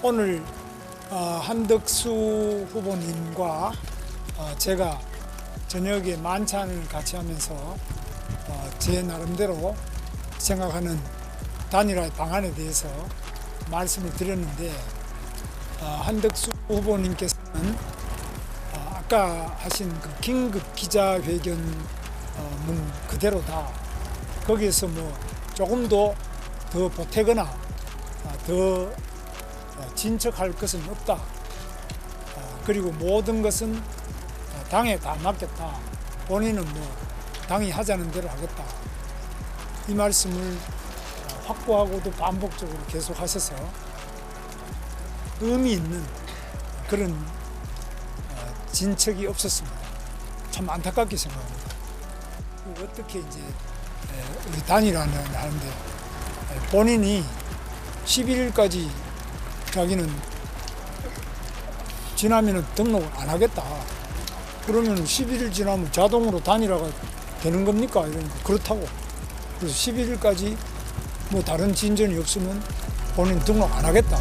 오늘 한덕수 후보님과 제가 저녁에 만찬을 같이 하면서 제 나름대로 생각하는 단일화 방안에 대해서 말씀을 드렸는데, 한덕수 후보님께서는 아까 하신 그 긴급 기자회견 문 그대로다. 거기에서 뭐 조금 더 보태거나 더 진척할 것은 없다. 그리고 모든 것은 당에 다 맡겼다. 본인은 뭐 당이 하자는 대로 하겠다. 이 말씀을 확고하고도 반복적으로 계속 하셔서 의미 있는 그런 진척이 없었습니다. 참 안타깝게 생각합니다. 어떻게 이제 우리 단일화는 하는데, 본인이 11일까지 자기는 지나면은 등록을 안 하겠다. 그러면 11일 지나면 자동으로 단일화가 되는 겁니까? 이러니까 그렇다고. 그래서 11일까지 뭐 다른 진전이 없으면 본인 등록 안 하겠다.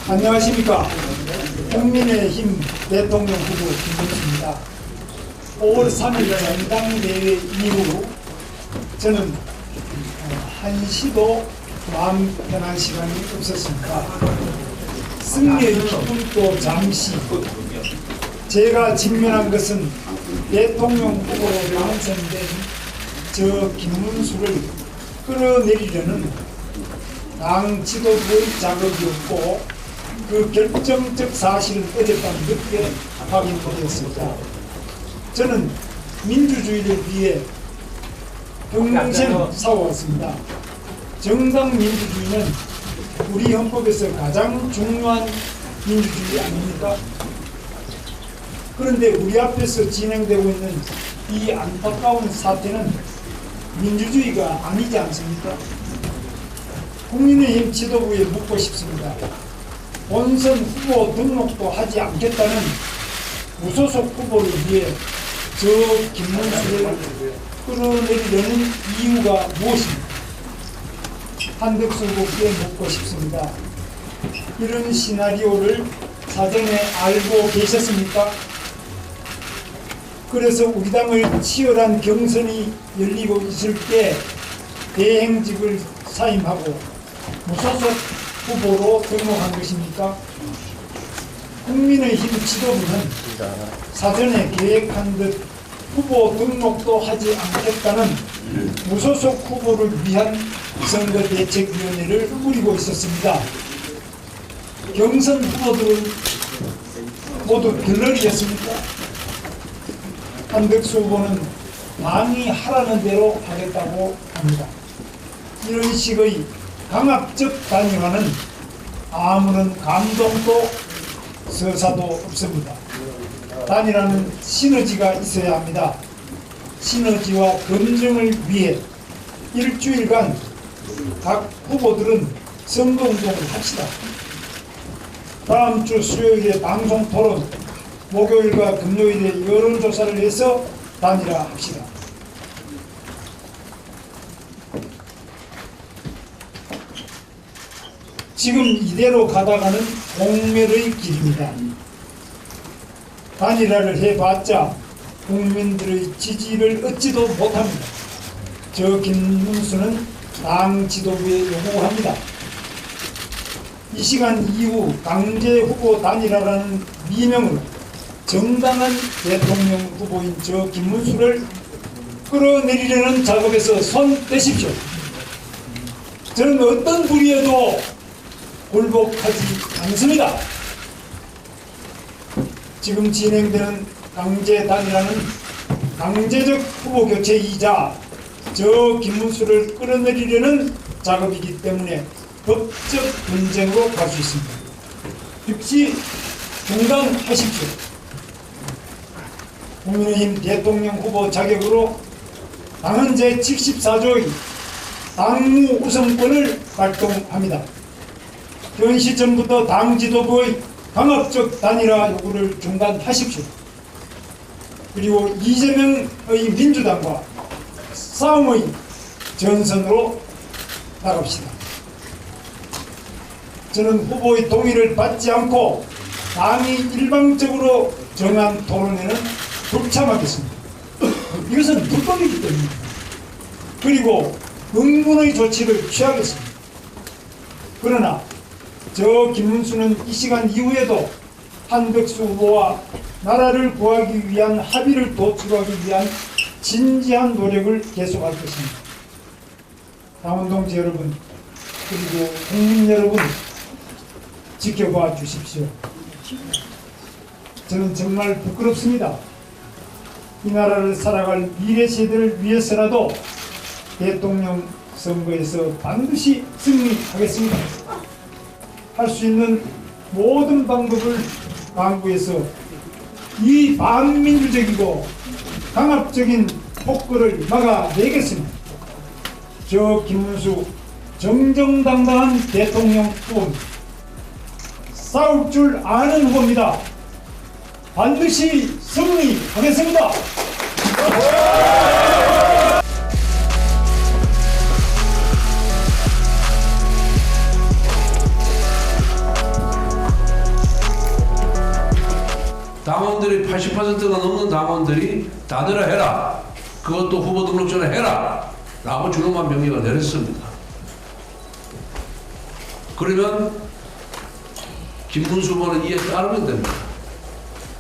안녕하십니까. 국민의힘 대통령 후보 김문수입니다. 5월 3일 전당대회 이후 저는 한시도 마음 편한 시간이 없었습니다. 승리의 기쁨도 잠시. 제가 직면한 것은 대통령 후보로 당선된 저 김문수를 끌어내리려는 당 지도부의 자극이었고, 그 결정적 사실은 어젯밤 늦게 확인되었습니다. 저는 민주주의를 위해 평생 싸워왔습니다. 정당 민주주의는 우리 헌법에서 가장 중요한 민주주의 아닙니까? 그런데 우리 앞에서 진행되고 있는 이 안타까운 사태는 민주주의가 아니지 않습니까? 국민의힘 지도부에 묻고 싶습니다. 본선 후보 등록도 하지 않겠다는 무소속 후보를 위해 저 김문수를 끌어내리려는 이유가 무엇입니까? 한덕수 후보께 묻고 싶습니다. 이런 시나리오를 사전에 알고 계셨습니까? 그래서 우리 당을 치열한 경선이 열리고 있을 때 대행직을 사임하고 무소속 후보로 등록한 것입니까? 국민의힘 지도부는 사전에 계획한 듯 후보 등록도 하지 않겠다는 무소속 후보를 위한 선거대책위원회를 꾸리고 있었습니다. 경선 후보들은 모두 들러리였습니까? 한덕수 후보는 당이 하라는 대로 하겠다고 합니다. 이런 식의 강압적 단일화는 아무런 감동도 서사도 없습니다. 단일화는 시너지가 있어야 합니다. 시너지와 검증을 위해 일주일간 각 후보들은 선거운동을 합시다. 다음 주 수요일에 방송 토론, 목요일과 금요일에 여론조사를 해서 단일화합시다. 지금 이대로 가다가는 공멸의 길입니다. 단일화를 해봤자 국민들의 지지를 얻지도 못합니다. 저 김문수는 당 지도부에 요구합니다. 이 시간 이후 강제 후보 단일화라는 미명으로 정당한 대통령 후보인 저 김문수를 끌어내리려는 작업에서 손 떼십시오. 저는 어떤 불의에도 굴복하지 않습니다. 지금 진행되는 강제 단일화는 강제적 후보 교체이자 저 김문수를 끌어내리려는 작업이기 때문에 법적 분쟁으로 갈 수 있습니다. 즉시 중단하십시오. 국민의힘 대통령 후보 자격으로 당헌 제74조의 당무 우선권을 발동합니다. 현 시점부터 당 지도부의 강압적 단일화 요구를 중단하십시오. 그리고 이재명의 민주당과 싸움의 전선으로 나갑시다. 저는 후보의 동의를 받지 않고 당이 일방적으로 정한 토론회는 불참하겠습니다. 이것은 불법이기 때문입니다. 그리고 응분의 조치를 취하겠습니다. 그러나 저 김문수는 이 시간 이후에도 한덕수 후보와 나라를 구하기 위한 합의를 도출하기 위한 진지한 노력을 계속할 것입니다. 당원 동지 여러분, 그리고 국민 여러분, 지켜봐 주십시오. 저는 정말 부끄럽습니다. 이 나라를 살아갈 미래 세대를 위해서라도 대통령 선거에서 반드시 승리하겠습니다. 할 수 있는 모든 방법을 강구해서 이 반민주적이고 강압적인 폭거를 막아내겠습니다. 저 김문수 정정당당한 대통령 후보입니다. 싸울 줄 아는 후보입니다. 반드시 승리하겠습니다. 당원들이 80%가 넘는 당원들이 단일화 해라. 그것도 후보 등록 전에 해라. 라고 준엄한 명령을 내렸습니다. 그러면 김문수 후보는 이에 따르면 됩니다.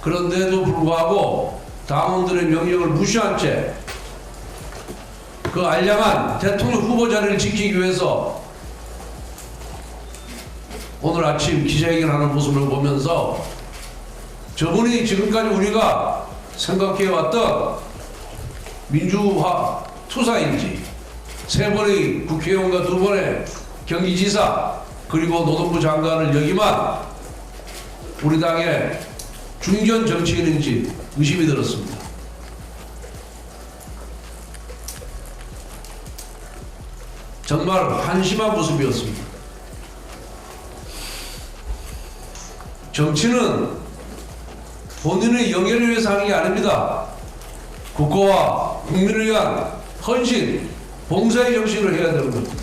그런데도 불구하고 당원들의 명령을 무시한 채 그 알량한 대통령 후보 자리를 지키기 위해서 오늘 아침 기자회견하는 모습을 보면서 저분이 지금까지 우리가 생각해왔던 민주화 투사인지 3번의 국회의원과 2번의 경기지사 그리고 노동부 장관을 여기만 우리 당의 중견 정치인인지 의심이 들었습니다. 정말 한심한 모습이었습니다. 정치는 본인의 영예를 위해서 하는 게 아닙니다. 국가와 국민을 위한 헌신, 봉사의 정신으로 해야 되는 겁니다.